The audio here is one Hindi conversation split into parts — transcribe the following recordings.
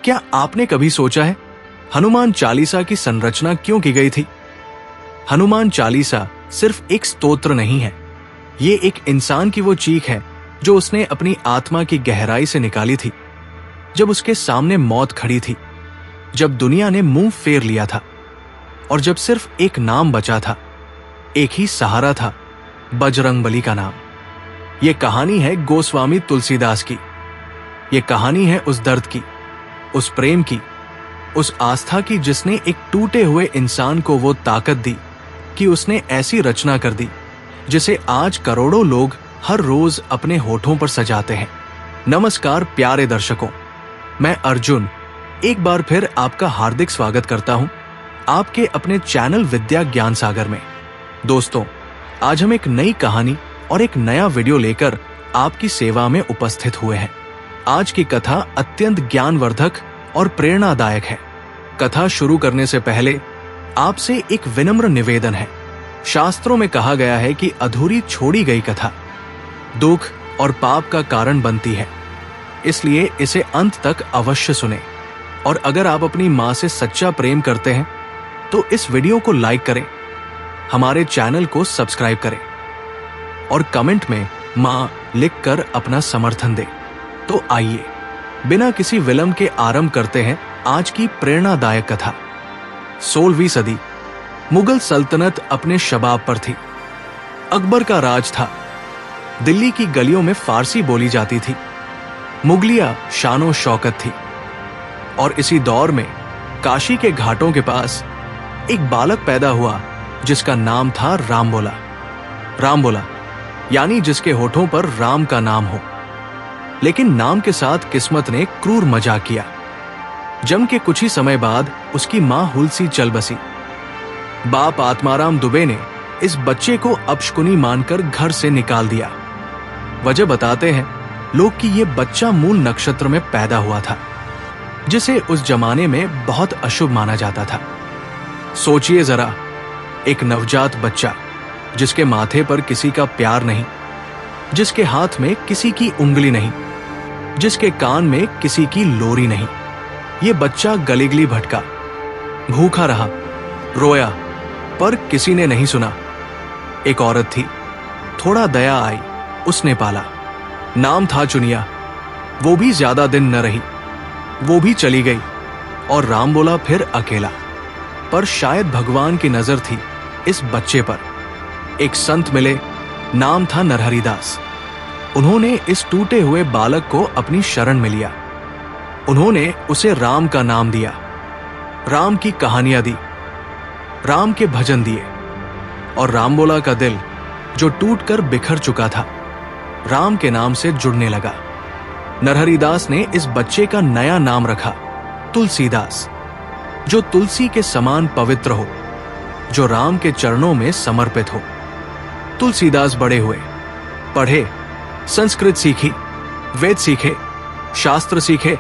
क्या आपने कभी सोचा है हनुमान चालीसा की संरचना क्यों की गई थी? हनुमान चालीसा सिर्फ एक स्तोत्र नहीं है, ये एक इंसान की वो चीख है जो उसने अपनी आत्मा की गहराई से निकाली थी जब उसके सामने मौत खड़ी थी, जब दुनिया ने मुंह फेर लिया था और जब सिर्फ एक नाम बचा था, एक ही सहारा था, बजरंगबली का नाम। ये कहानी है गोस्वामी तुलसीदास की। ये कहानी है उस दर्द की, उस प्रेम की, उस आस्था की जिसने एक टूटे हुए इंसान को वो ताकत दी कि उसने ऐसी रचना कर दी जिसे आज करोड़ों लोग हर रोज अपने होठों पर सजाते हैं। नमस्कार प्यारे दर्शकों, मैं अर्जुन एक बार फिर आपका हार्दिक स्वागत करता हूं आपके अपने चैनल विद्या ज्ञान सागर में। दोस्तों, आज हम एक नई कहानी और एक नया वीडियो लेकर आपकी सेवा में उपस्थित हुए हैं। आज की कथा अत्यंत ज्ञानवर्धक और प्रेरणादायक है। कथा शुरू करने से पहले आपसे एक विनम्र निवेदन है। शास्त्रों में कहा गया है कि अधूरी छोड़ी गई कथा दुख और पाप का कारण बनती है, इसलिए इसे अंत तक अवश्य सुने। और अगर आप अपनी माँ से सच्चा प्रेम करते हैं तो इस वीडियो को लाइक करें, हमारे चैनल को सब्सक्राइब करें और कमेंट में माँ लिखकर अपना समर्थन दें। तो आइए बिना किसी विलंब के आरंभ करते हैं आज की प्रेरणादायक कथा। 16वीं सदी, मुगल सल्तनत अपने शबाब पर थी। अकबर का राज था। दिल्ली की गलियों में फारसी बोली जाती थी। मुगलिया शानो शौकत थी। और इसी दौर में काशी के घाटों के पास एक बालक पैदा हुआ जिसका नाम था रामबोला। रामबोला यानी जिसके होठों पर राम का नाम हो। लेकिन नाम के साथ किस्मत ने क्रूर मजाक किया। जम के कुछ ही समय बाद उसकी मां हुलसी चल बसी। बाप आत्माराम दुबे ने इस बच्चे को अपशकुनी मानकर घर से निकाल दिया। वजह बताते हैं लोग कि यह बच्चा मूल नक्षत्र में पैदा हुआ था, जिसे उस जमाने में बहुत अशुभ माना जाता था। सोचिए जरा, एक नवजात बच्चा जिसके माथे पर किसी का प्यार नहीं, जिसके हाथ में किसी की उंगली नहीं, जिसके कान में किसी की लोरी नहीं। ये बच्चा गलीगली भटका, भूखा रहा, रोया, पर किसी ने नहीं सुना। एक औरत थी, थोड़ा दया आई, उसने पाला। नाम था चुनिया। वो भी ज्यादा दिन न रही, वो भी चली गई और रामबोला फिर अकेला। पर शायद भगवान की नजर थी इस बच्चे पर। एक संत मिले, नाम था नरहरिदास। उन्होंने इस टूटे हुए बालक को अपनी शरण में लिया। उन्होंने उसे राम का नाम दिया, राम की कहानियां दी, राम के भजन दिए। और रामबोला का दिल जो टूटकर बिखर चुका था, राम के नाम से जुड़ने लगा। नरहरिदास ने इस बच्चे का नया नाम रखा तुलसीदास, जो तुलसी के समान पवित्र हो, जो राम के चरणों में समर्पित हो। तुलसीदास बड़े हुए, पढ़े, संस्कृत सीखी, वेद सीखे, शास्त्र सीखे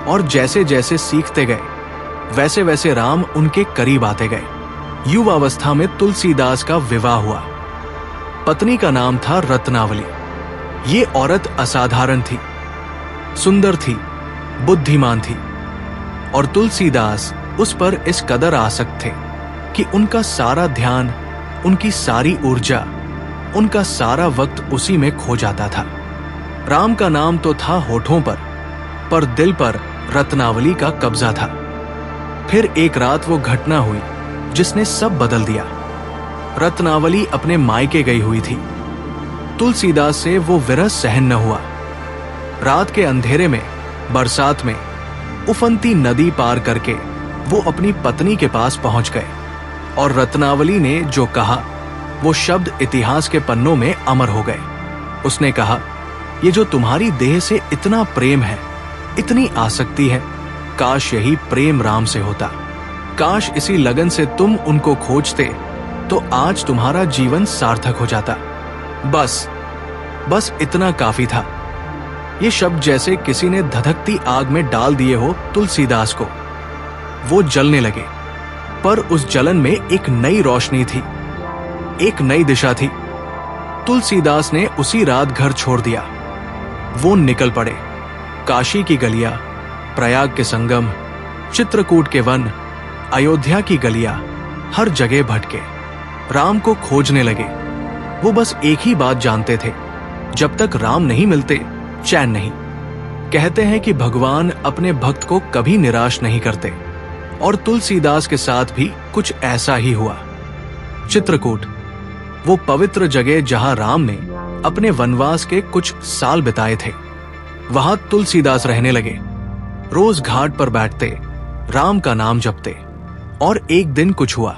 और जैसे जैसे सीखते गए वैसे वैसे राम उनके करीब आते गए। युवावस्था में तुलसीदास का विवाह हुआ। पत्नी का नाम था रत्नावली। ये औरत असाधारण थी, सुंदर थी, बुद्धिमान थी और तुलसीदास उस पर इस कदर आसक्त थे कि उनका सारा ध्यान, उनकी सारी ऊर्जा, उनका सारा वक्त उसी में खो जाता था। राम का नाम तो था होठों पर दिल पर रत्नावली का कब्जा था। फिर एक रात वो घटना हुई जिसने सब बदल दिया। रत्नावली अपने मायके गई हुई थी। तुलसीदास से वो विरह सहन न हुआ। रात के अंधेरे में, बरसात में, उफनती नदी पार करके वो अपनी पत्नी के पास पहुंच गए। और रत्नावली ने जो कहा वो शब्द इतिहास के पन्नों में अमर हो गए। उसने कहा, ये जो तुम्हारी देह से इतना प्रेम है, इतनी आसक्ति है, काश यही प्रेम राम से होता। काश इसी लगन से तुम उनको खोजते तो आज तुम्हारा जीवन सार्थक हो जाता। बस इतना काफी था। ये शब्द जैसे किसी ने धधकती आग में डाल दिए हो तुलसीदास को। वो जलने लगे, पर उस जलन में एक नई रोशनी थी, एक नई दिशा थी। तुलसीदास ने उसी रात घर छोड़ दिया। वो निकल पड़े। काशी की गलियां, प्रयाग के संगम, चित्रकूट के वन, अयोध्या की गलियां, हर जगह भटके, राम को खोजने लगे। वो बस एक ही बात जानते थे, जब तक राम नहीं मिलते चैन नहीं। कहते हैं कि भगवान अपने भक्त को कभी निराश नहीं करते, और तुलसीदास के साथ भी कुछ ऐसा ही हुआ। चित्रकूट, वो पवित्र जगह जहां राम ने अपने वनवास के कुछ साल बिताए थे, वहां तुलसीदास रहने लगे। रोज घाट पर बैठते, राम का नाम जपते। और एक दिन कुछ हुआ।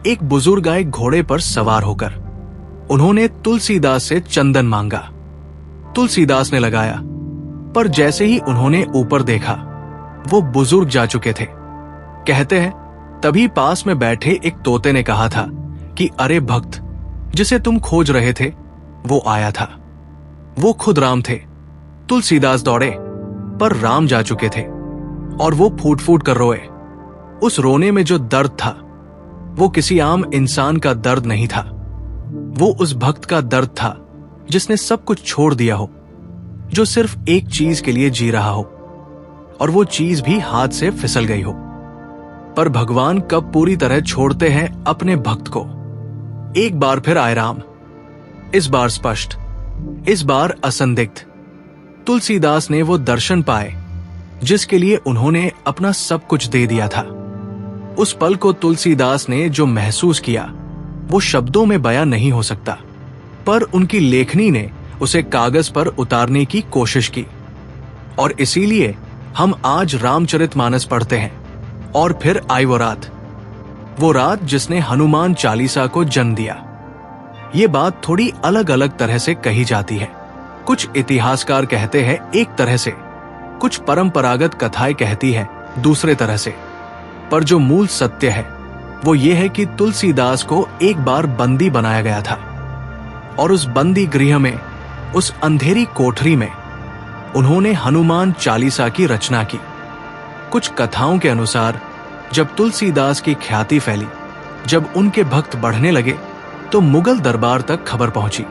एक बुजुर्ग आए घोड़े पर सवार होकर। उन्होंने तुलसीदास से चंदन मांगा। तुलसीदास ने लगाया, पर जैसे ही उन्होंने ऊपर देखा, वो बुजुर्ग जा चुके थे। कहते हैं तभी पास में बैठे एक तोते ने कहा था कि अरे भक्त, जिसे तुम खोज रहे थे वो आया था। वो खुद राम थे। तुलसीदास दौड़े, पर राम जा चुके थे, और वो फूट फूट कर रोए। उस रोने में जो दर्द था, वो किसी आम इंसान का दर्द नहीं था। वो उस भक्त का दर्द था जिसने सब कुछ छोड़ दिया हो, जो सिर्फ एक चीज के लिए जी रहा हो, और वो चीज भी हाथ से फिसल गई हो। पर भगवान कब पूरी तरह छोड़ते हैं अपने भक्त को। एक बार फिर आए राम, इस बार स्पष्ट, इस बार असंदिग्ध। तुलसीदास ने वो दर्शन पाए जिसके लिए उन्होंने अपना सब कुछ दे दिया था। उस पल को तुलसीदास ने जो महसूस किया, वो शब्दों में बयां नहीं हो सकता, पर उनकी लेखनी ने उसे कागज पर उतारने की कोशिश की। और इसीलिए हम आज रामचरितमानस पढ़ते हैं। और फिर आई वो रात जिसने हनुमान चालीसा को जन्म दिया। ये बात थोड़ी अलग अलग तरह से कही जाती है। कुछ इतिहासकार कहते हैं एक तरह से, कुछ परंपरागत कथाएं कहती है दूसरे तरह से। पर जो मूल सत्य है वो ये है कि तुलसीदास को एक बार बंदी बनाया गया था, और उस बंदी गृह में, उस अंधेरी कोठरी में उन्होंने हनुमान चालीसा की रचना की। कुछ कथाओं के अनुसार जब तुलसीदास की ख्याति फैली, जब उनके भक्त बढ़ने लगे, तो मुगल दरबार तक खबर पहुंची।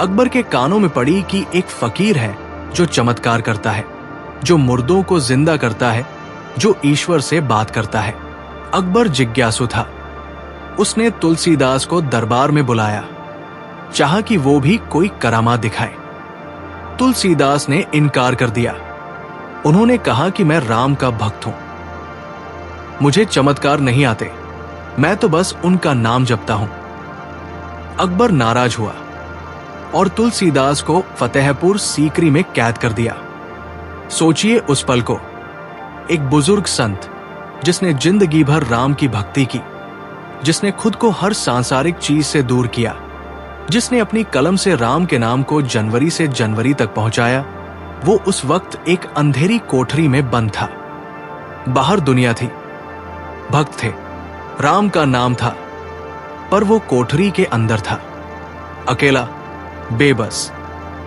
अकबर के कानों में पड़ी कि एक फकीर है जो चमत्कार करता है, जो मुर्दों को जिंदा करता है, जो ईश्वर से बात करता है। अकबर जिज्ञासु था। उसने तुलसीदास को दरबार में बुलाया, चाहा कि वो भी कोई करामात दिखाए। तुलसीदास ने इनकार कर दिया। उन्होंने कहा कि मैं राम का भक्त हूं, मुझे चमत्कार नहीं आते, मैं तो बस उनका नाम जपता हूं। अकबर नाराज हुआ और तुलसीदास को फतेहपुर सीकरी में कैद कर दिया। सोचिए उस पल को, एक बुजुर्ग संत जिसने जिंदगी भर राम की भक्ति की, जिसने खुद को हर सांसारिक चीज से दूर किया, जिसने अपनी कलम से राम के नाम को जनवरी से जनवरी तक पहुंचाया, वो उस वक्त एक अंधेरी कोठरी में बंद था। बाहर दुनिया थी, भक्त थे, राम का नाम था, पर वो कोठरी के अंदर था, अकेला, बेबस।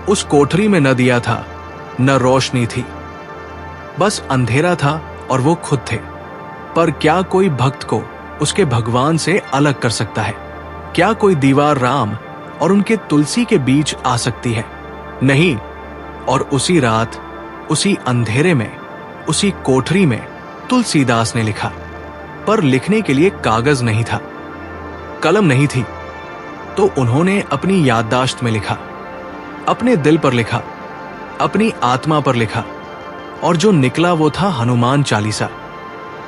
उस कोठरी में न दिया था, न रोशनी थी, बस अंधेरा था और वो खुद थे। पर क्या कोई भक्त को उसके भगवान से अलग कर सकता है? क्या कोई दीवार राम और उनके तुलसी के बीच आ सकती है? नहीं। और उसी रात, उसी अंधेरे में, उसी कोठरी में तुलसीदास ने लिखा। पर लिखने के लिए कागज नहीं था, कलम नहीं थी, तो उन्होंने अपनी याददाश्त में लिखा, अपने दिल पर लिखा, अपनी आत्मा पर लिखा, और जो निकला वो था हनुमान चालीसा।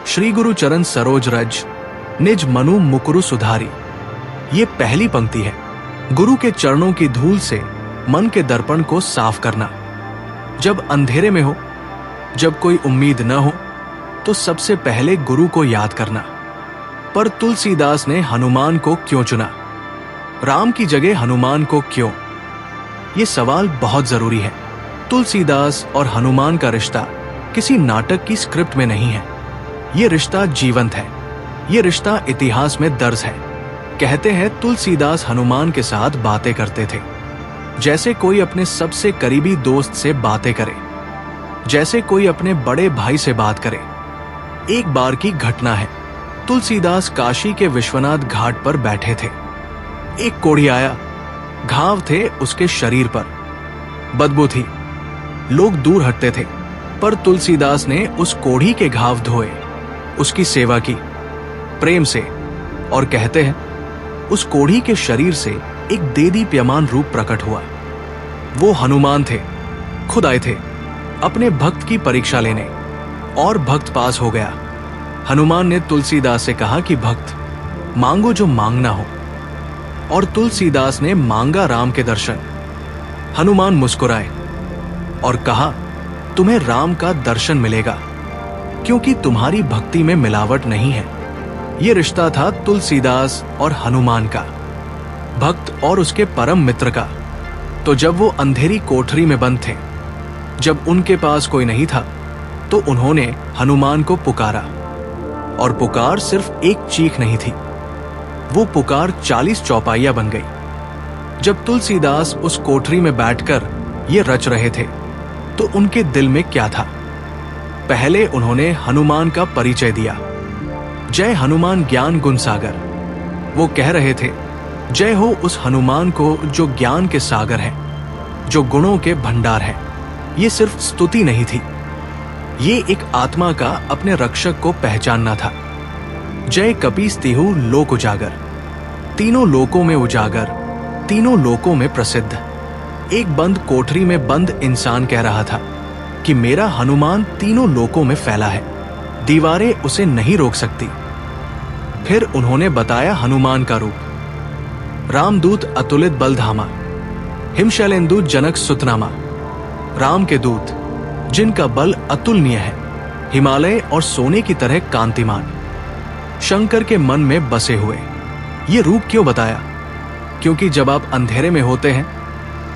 श्री गुरु चरण सरोज रज, निज मनु मुकुरु सुधारी। ये पहली पंक्ति है। गुरु के चरणों की धूल से मन के दर्पण को साफ करना। जब अंधेरे में हो, जब कोई उम्मीद न हो, तो सबसे पहले गुरु को याद करना। पर तुलसीदास ने हनुमान को क्यों चुना? राम की जगह हनुमान को क्यों? ये सवाल बहुत जरूरी है। तुलसीदास और हनुमान का रिश्ता किसी नाटक की स्क्रिप्ट में नहीं है। ये रिश्ता जीवंत है, ये रिश्ता इतिहास में दर्ज है। कहते हैं तुलसीदास हनुमान के साथ बातें करते थे, जैसे कोई अपने सबसे करीबी दोस्त से बातें करे, जैसे कोई अपने बड़े भाई से बात करे। एक बार की घटना है, तुलसीदास काशी के विश्वनाथ घाट पर बैठे थे। एक कोढ़ी आया, घाव थे उसके शरीर पर, बदबू थी, लोग दूर हटते थे, पर तुलसीदास ने उस कोढ़ी के घाव धोए, उसकी सेवा की प्रेम से, और कहते हैं उस कोढ़ी के शरीर से एक देदीप्यमान रूप प्रकट हुआ। वो हनुमान थे, खुद आए थे अपने भक्त की परीक्षा लेने, और भक्त पास हो गया। हनुमान ने तुलसीदास से कहा कि भक्त, मांगो जो मांगना हो, और तुलसीदास ने मांगा राम के दर्शन। हनुमान मुस्कुराए और कहा, तुम्हें राम का दर्शन मिलेगा, क्योंकि तुम्हारी भक्ति में मिलावट नहीं है। यह रिश्ता था तुलसीदास और हनुमान का, भक्त और उसके परम मित्र का। तो जब वो अंधेरी कोठरी में बंद थे, जब उनके पास कोई नहीं था, तो उन्होंने हनुमान को पुकारा। और पुकार सिर्फ एक चीख नहीं थी, वो पुकार 40 चौपाइयां बन गई। जब तुलसीदास उस कोठरी में बैठकर ये रच रहे थे, तो उनके दिल में क्या था? पहले उन्होंने हनुमान का परिचय दिया। जय हनुमान ज्ञान गुण सागर। वो कह रहे थे, जय हो उस हनुमान को जो ज्ञान के सागर है, जो गुणों के भंडार है। ये सिर्फ स्तुति नहीं थी, ये एक आत्मा का अपने रक्षक को पहचानना था। जय कपीस तिहु लोक उजागर। तीनों लोकों में उजागर, तीनों लोकों में प्रसिद्ध। एक बंद कोठरी में बंद इंसान कह रहा था कि मेरा हनुमान तीनों लोकों में फैला है, दीवारें उसे नहीं रोक सकती। फिर उन्होंने बताया हनुमान का रूप। रामदूत अतुलित बलधामा, हिमशैलेंदु जनक सुतनामा। राम के दूत जिनका बल अतुलनीय है, हिमालय और सोने की तरह कांतिमान, शंकर के मन में बसे हुए। ये रूप क्यों बताया? क्योंकि जब आप अंधेरे में होते हैं,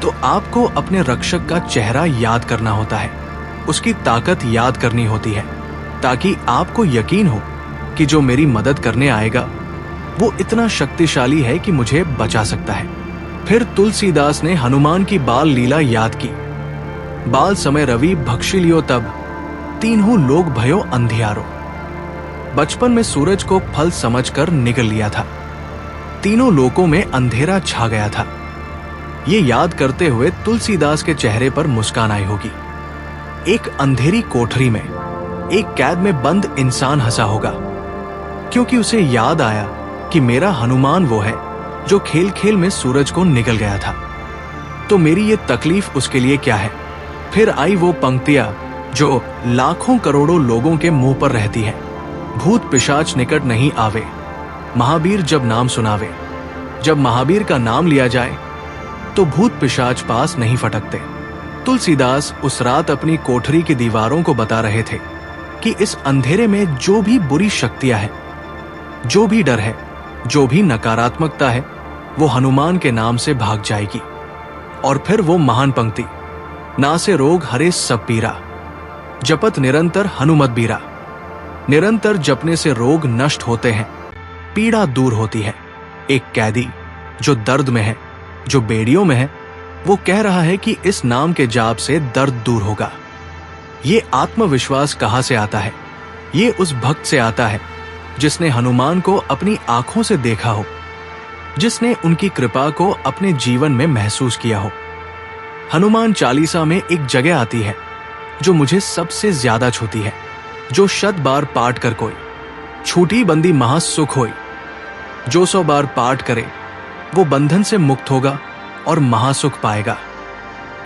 तो आपको अपने रक्षक का चेहरा याद करना होता है, उसकी ताकत याद करनी होती है, ताकि आपको यकीन हो कि जो मेरी मदद करने आएगा वो इतना शक्तिशाली है कि मुझे बचा सकता है। फिर तुलसीदास ने हनुमान की बाल लीला याद की। बाल समय रवि भक्षी लियो तब, तीनों लोग भयो अंधियारो। बचपन में सूरज को फल समझकर निगल लिया था, तीनों लोकों में अंधेरा छा गया था। ये याद करते हुए तुलसीदास के चेहरे पर मुस्कान आई होगी। एक अंधेरी कोठरी में एक कैद में बंद इंसान हंसा होगा, क्योंकि उसे याद आया कि मेरा हनुमान वो है जो खेल खेल में सूरज को निगल गया था, तो मेरी ये तकलीफ उसके लिए क्या है। फिर आई वो पंक्तियां जो लाखों करोड़ों लोगों के मुंह पर रहती है। भूत पिशाच निकट नहीं आवे, महावीर जब नाम सुनावे। जब महावीर का नाम लिया जाए तो भूत पिशाच पास नहीं फटकते। तुलसीदास उस रात अपनी कोठरी की दीवारों को बता रहे थे कि इस अंधेरे में जो भी बुरी शक्तियां हैं, जो भी डर है, जो भी नकारात्मकता है, वो हनुमान के नाम से भाग जाएगी। और फिर वो महान पंक्ति, ना से रोग हरे सब पीरा, जपत निरंतर हनुमत बीरा। निरंतर जपने से रोग नष्ट होते हैं, पीड़ा दूर होती है। एक कैदी जो दर्द में है, जो बेड़ियों में है, वो कह रहा है कि इस नाम के जाप से दर्द दूर होगा। ये आत्मविश्वास कहां से आता है? ये उस भक्त से आता है जिसने हनुमान को अपनी आंखों से देखा हो, जिसने उनकी कृपा को अपने जीवन में महसूस किया हो। हनुमान चालीसा में एक जगह आती है जो मुझे सबसे ज्यादा छूती है, जो 100 बार पाठ कर कोई छूटी बंदी महासुख होई। जो 100 बार पाठ करे वो बंधन से मुक्त होगा और महासुख पाएगा।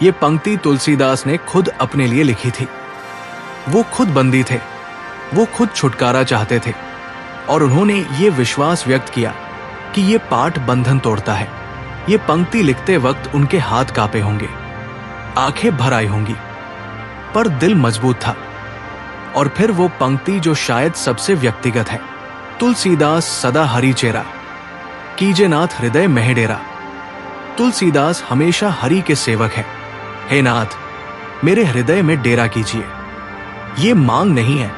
ये पंक्ति तुलसीदास ने खुद अपने लिए लिखी थी। वो खुद बंदी थे, वो खुद छुटकारा चाहते थे, और उन्होंने ये विश्वास व्यक्त किया कि ये पाठ बंधन तोड़ता है। ये पंक्ति लिखते वक्त उनके हाथ कांपे होंगे, आंखें भर आई होंगी, पर दिल मजबूत था। और फिर वो पंक्ति जो शायद सबसे व्यक्तिगत है, तुलसीदास सदा हरि चेरा, कीजे नाथ हृदय मह डेरा। तुलसीदास हमेशा हरि के सेवक है। हे नाथ, मेरे हृदय में डेरा कीजिए। ये मांग नहीं है,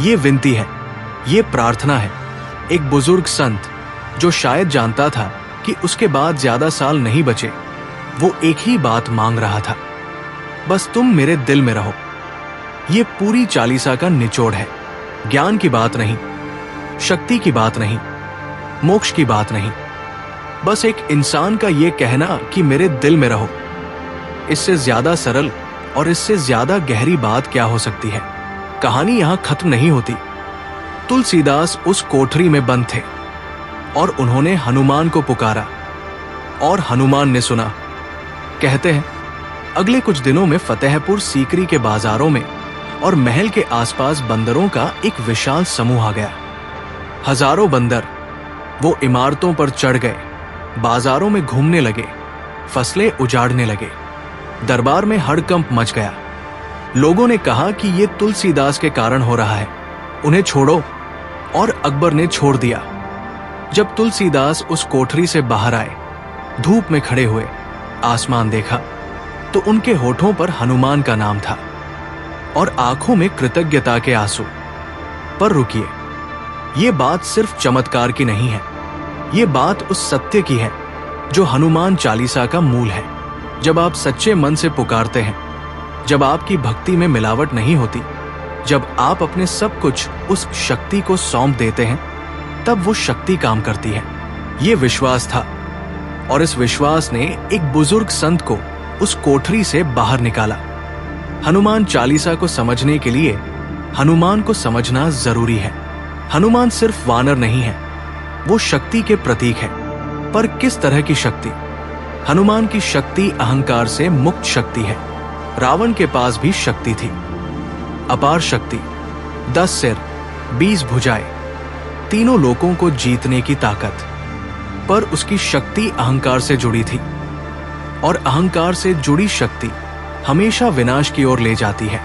ये विनती है, ये प्रार्थना है। एक बुजुर्ग संत जो शायद जानता था कि उसके बाद ज्यादा साल नहीं बचे, वो एक ही बात मांग रहा था, बस तुम मेरे दिल में रहो। ये पूरी चालीसा का निचोड़ है। ज्ञान की बात नहीं, शक्ति की बात नहीं, मोक्ष की बात नहीं, बस एक इंसान का ये कहना कि मेरे दिल में रहो। इससे ज्यादा सरल और इससे ज्यादा गहरी बात क्या हो सकती है। कहानी यहां खत्म नहीं होती। तुलसीदास उस कोठरी में बंद थे और उन्होंने हनुमान को पुकारा और हनुमान ने सुना। कहते हैं अगले कुछ दिनों में फतेहपुर सीकरी के बाजारों में और महल के आसपास बंदरों का एक विशाल समूह आ गया। हजारों बंदर वो इमारतों पर चढ़ गए, बाजारों में घूमने लगे, फसलें उजाड़ने लगे। दरबार में हड़कंप मच गया। लोगों ने कहा कि ये तुलसीदास के कारण हो रहा है, उन्हें छोड़ो। और अकबर ने छोड़ दिया। जब तुलसीदास उस कोठरी से बाहर आए, धूप में खड़े हुए, आसमान देखा तो उनके होठों पर हनुमान का नाम था और आंखों में कृतज्ञता के आंसू। पर रुकिए, ये बात सिर्फ चमत्कार की नहीं है, ये बात उस सत्य की है जो हनुमान चालीसा का मूल है। जब आप सच्चे मन से पुकारते हैं, जब आपकी भक्ति में मिलावट नहीं होती, जब आप अपने सब कुछ उस शक्ति को सौंप देते हैं, तब वो शक्ति काम करती है। ये विश्वास था और इस विश्वास ने एक बुजुर्ग संत को उस कोठरी से बाहर निकाला। हनुमान चालीसा को समझने के लिए हनुमान को समझना जरूरी है। हनुमान सिर्फ वानर नहीं है, वो शक्ति के प्रतीक है। पर किस तरह की शक्ति? हनुमान की शक्ति अहंकार से मुक्त शक्ति है। रावण के पास भी शक्ति थी, अपार शक्ति, 10 सिर, 20 भुजाएं, तीनों लोकों को जीतने की ताकत। पर उसकी शक्ति अहंकार से जुड़ी थी और अहंकार से जुड़ी शक्ति हमेशा विनाश की ओर ले जाती है।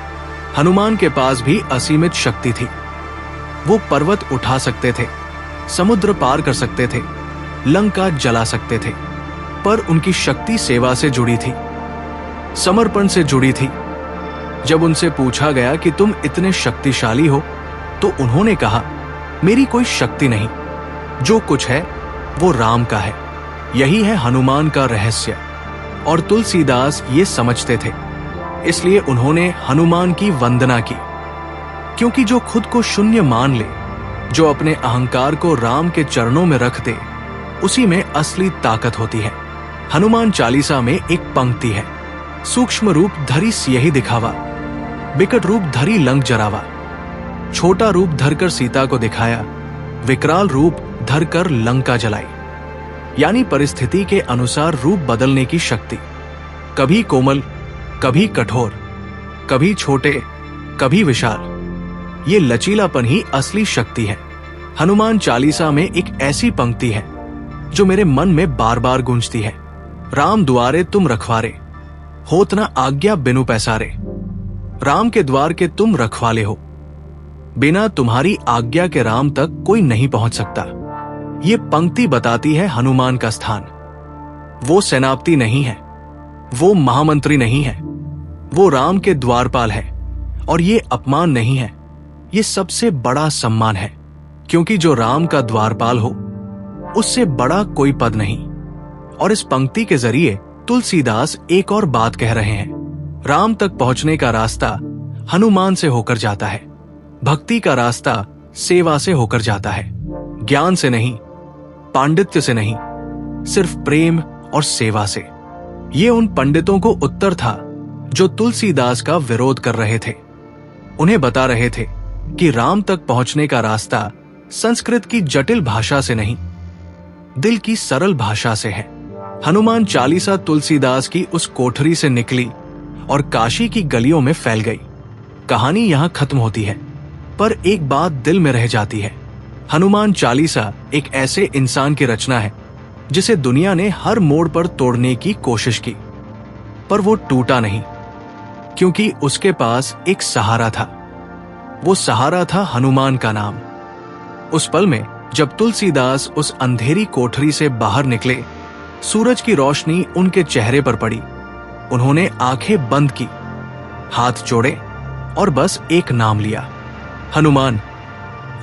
हनुमान के पास भी असीमित शक्ति थी। वो पर्वत उठा सकते थे, समुद्र पार कर सकते थे, लंका जला सकते थे। पर उनकी शक्ति सेवा से जुड़ी थी, समर्पण से जुड़ी थी। जब उनसे पूछा गया कि तुम इतने शक्तिशाली हो, तो उन्होंने कहा, मेरी कोई शक्ति नहीं, जो कुछ है वो राम का है। यही है हनुमान का रहस्य। और तुलसीदास ये समझते थे, इसलिए उन्होंने हनुमान की वंदना की। क्योंकि जो खुद को शून्य मान ले, जो अपने अहंकार को राम के चरणों में रख दे, उसी में असली ताकत होती है। हनुमान चालीसा में एक पंक्ति है, सूक्ष्म रूप धरी सियहि दिखावा, विकट रूप धरी लंक जरावा। छोटा रूप धरकर सीता को दिखाया, विकराल रूप धरकर लंका जलाई। यानी परिस्थिति के अनुसार रूप बदलने की शक्ति। कभी कोमल, कभी कठोर, कभी छोटे, कभी विशाल। ये लचीलापन ही असली शक्ति है। हनुमान चालीसा में एक ऐसी पंक्ति है जो मेरे मन में बार बार गूंजती है, राम दुआरे तुम रखवारे, होत न आज्ञा बिनु पैसारे। राम के द्वार के तुम रखवाले हो, बिना तुम्हारी आज्ञा के राम तक कोई नहीं पहुंच सकता। ये पंक्ति बताती है हनुमान का स्थान। वो सेनापति नहीं है, वो महामंत्री नहीं है, वो राम के द्वारपाल है। और ये अपमान नहीं है, ये सबसे बड़ा सम्मान है। क्योंकि जो राम का द्वारपाल हो, उससे बड़ा कोई पद नहीं। और इस पंक्ति के जरिए तुलसीदास एक और बात कह रहे हैं, राम तक पहुंचने का रास्ता हनुमान से होकर जाता है। भक्ति का रास्ता सेवा से होकर जाता है, ज्ञान से नहीं, पांडित्य से नहीं, सिर्फ प्रेम और सेवा से। ये उन पंडितों को उत्तर था जो तुलसीदास का विरोध कर रहे थे। उन्हें बता रहे थे कि राम तक पहुंचने का रास्ता संस्कृत की जटिल भाषा से नहीं, दिल की सरल भाषा से है। हनुमान चालीसा तुलसीदास की उस कोठरी से निकली और काशी की गलियों में फैल गई। कहानी यहां खत्म होती है, पर एक बात दिल में रह जाती है। हनुमान चालीसा एक ऐसे इंसान की रचना है जिसे दुनिया ने हर मोड़ पर तोड़ने की कोशिश की, पर वो टूटा नहीं, क्योंकि उसके पास एक सहारा था। वो सहारा था हनुमान का नाम। उस पल में जब तुलसीदास उस अंधेरी कोठरी से बाहर निकले, सूरज की रोशनी उनके चेहरे पर पड़ी। उन्होंने आंखें बंद की, हाथ जोड़े और बस एक नाम लिया, हनुमान।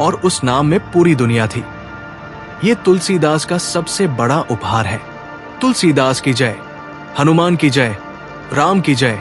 और उस नाम में पूरी दुनिया थी। ये तुलसीदास का सबसे बड़ा उपहार है। तुलसीदास की जय, हनुमान की जय, राम की जय।